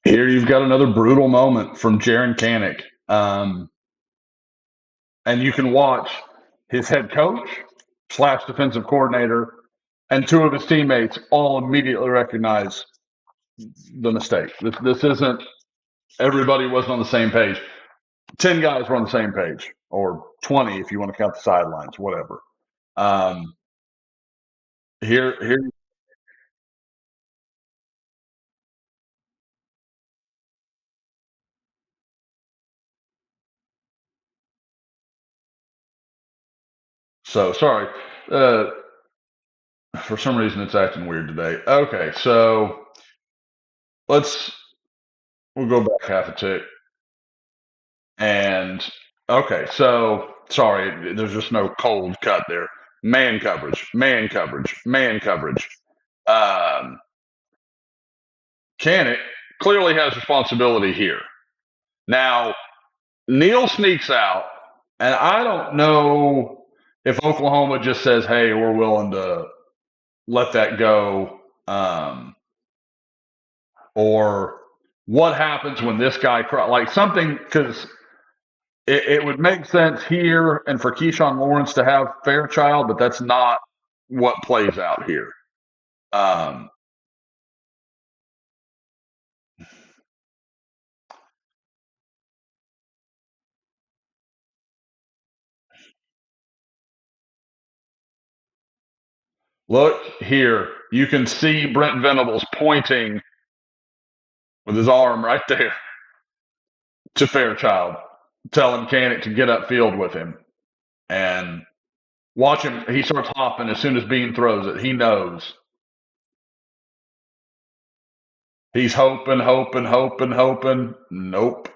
Here you've got another brutal moment from Jaren Kanak. And you can watch his head coach slash defensive coordinator and two of his teammates all immediately recognize the mistake. This isn't everybody wasn't on the same page. 10 guys were on the same page, or 20 if you want to count the sidelines, whatever. Um, here, so sorry. Uh, for some reason, it's acting weird today. Okay, so let's we'll go back half a tick. And okay, so sorry, there's just no cold cut there. Man coverage, man coverage, man coverage. Um, Kanek clearly has responsibility here. Now, Neal sneaks out, and I don't know if Oklahoma just says, hey, we're willing to let that go, or what happens when this guy, like something, because it would make sense here and for Keyshawn Lawrence to have Fairchild, but that's not what plays out here. Um, Look here. You can see Brent Venables pointing with his arm right there to Fairchild, telling Kanek to get upfield with him. And watch him. He starts hopping as soon as Bean throws it. He knows. He's hoping, hoping, hoping, hoping. Nope.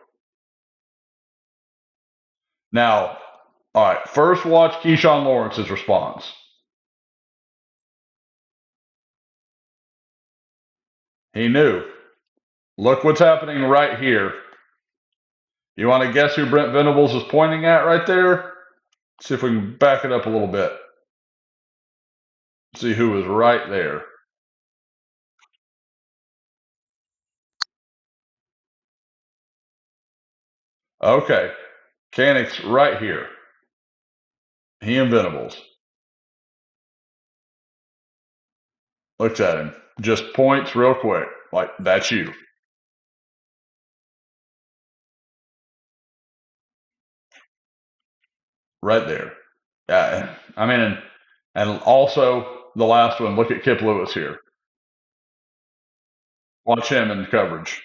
Now, all right, first watch Keyshawn Lawrence's response. He knew. Look what's happening right here. You want to guess who Brent Venables is pointing at right there? See if we can back it up a little bit. See who is right there. Okay. Cannick's right here. He and Venables. Looks at him. Just points real quick. Like, that's you. Right there. Yeah. I mean, and also the last one, look at Kip Lewis here. Watch him in coverage.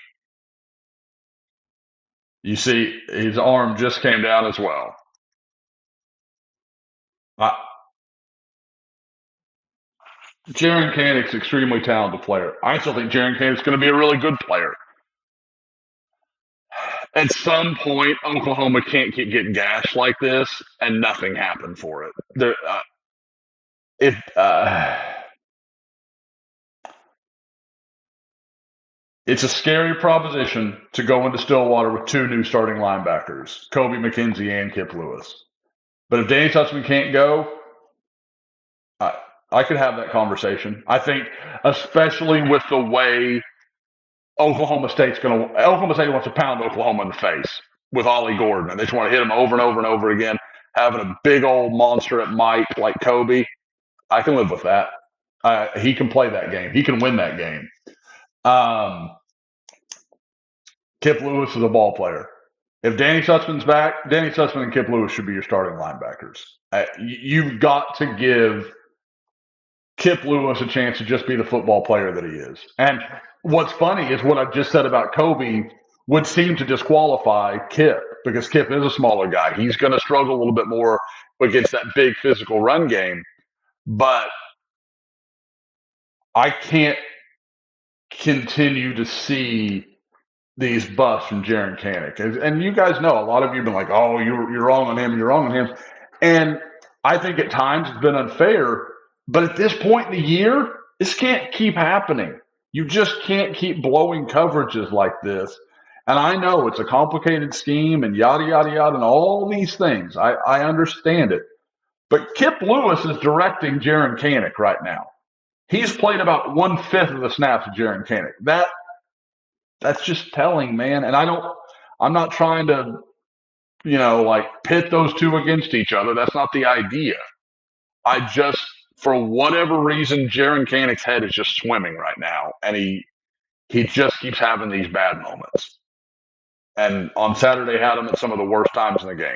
You see his arm just came down as well. I, Jaren Kanik's an extremely talented player. I still think Jaren Kanik's going to be a really good player. At some point, Oklahoma can't keep getting gashed like this, and nothing happened for it. It it's a scary proposition to go into Stillwater with two new starting linebackers, Kobe McKenzie and Kip Lewis. But if Danny Tutsman can't go, I, I could have that conversation. I think, especially with the way Oklahoma State wants to pound Oklahoma in the face with Ollie Gordon, and they just want to hit him over and over and over again. Having a big old monster at Mike like Kobe, I can live with that. He can play that game. He can win that game. Um, Kip Lewis is a ball player. If Danny Sussman's back, Danny Sussman and Kip Lewis should be your starting linebackers. You've got to give Kip Lewis a chance to just be the football player that he is. And what's funny is what I just said about Kobe would seem to disqualify Kip because Kip is a smaller guy. He's going to struggle a little bit more against that big physical run game. But I can't continue to see these busts from Jaren Kanak. And you guys know, a lot of you have been like, oh, you're wrong on him, you're wrong on him. And I think at times it's been unfair. But at this point in the year, this can't keep happening. You just can't keep blowing coverages like this. And I know it's a complicated scheme and yada, yada, yada, and all these things. I understand it. But Kip Lewis is directing Jaren Kanak right now. He's played about 1/5 of the snaps of Jaren Kanak. That's just telling, man. And I'm not trying to, like pit those two against each other. That's not the idea. I just, for whatever reason, Jaren Kanak's head is just swimming right now, and he just keeps having these bad moments. And on Saturday, had him at some of the worst times in the game.